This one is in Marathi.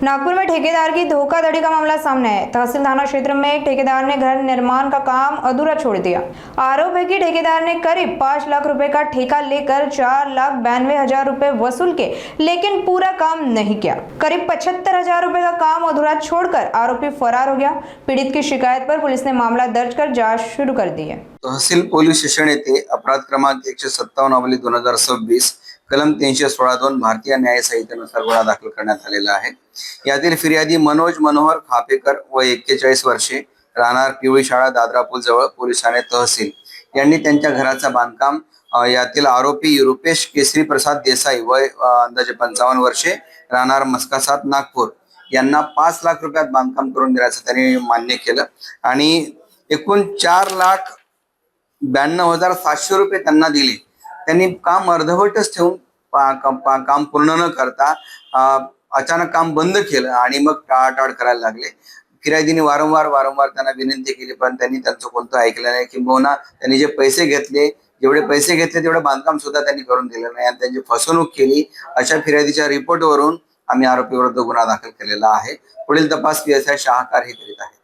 नागपुर में ठेकेदार की धोखाधड़ी का मामला सामने है। तहसील थाना क्षेत्र में एक ठेकेदार ने घर निर्माण का काम अधूरा छोड़ दिया। आरोप है कि ठेकेदार ने करीब 5 लाख रुपए का ठेका लेकर 4,92,000 रुपए वसूल के, लेकिन पूरा काम नहीं किया। करीब 75,000 रुपए का काम अधूरा छोड़कर आरोपी फरार हो गया। पीड़ित की शिकायत पर पुलिस ने मामला दर्ज कर जांच शुरू कर दी है। तहसील पोलीस स्टेशन येथे अपराध क्रमांक 157/2026 कलम 316(2) भारतीय न्याय संहितेनुसार गुन्हा दाखल करण्यात आलेला आहे। यातील फिर्यादी मनोज मनोहर खापेकर व 41 वर्षे, राहणार पिवळी शाळा, दादरा पूल जवळ, पोलीस ठाणे तहसील यांनी त्यांच्या घराचा बांधकाम यातील आरोपी रुपेश केसरी प्रसाद देसाई वय अंदाजे 55 वर्षे, राहणार मस्कासात, नागपूर यांना 5 लाख रुपयात बांधकाम करून देण्याचं त्यांनी मान्य केलं आणि एकूण 4,92,700 रुपये त्यांना दिले। त्यांनी काम अर्धवटच ठेवून काम पूर्ण न करता अचानक काम बंद केलं आणि मग टाळाटाळ करायला लागले। फिर्यादीने वारंवार त्यांना विनंती केली, पण त्यांनी त्यांचं कोणतं ऐकलं नाही। किंबहुना त्यांनी जे पैसे घेतले, जेवढे पैसे घेतले तेवढे बांधकाम सुद्धा त्यांनी करून दिलं नाही आणि त्यांची फसवणूक केली। अशा फिर्यादीच्या रिपोर्टवरून आम्ही आरोपी विरुद्ध गुन्हा दाखल केलेला आहे। पुढील तपास PSI शाहकार हे करीत आहेत।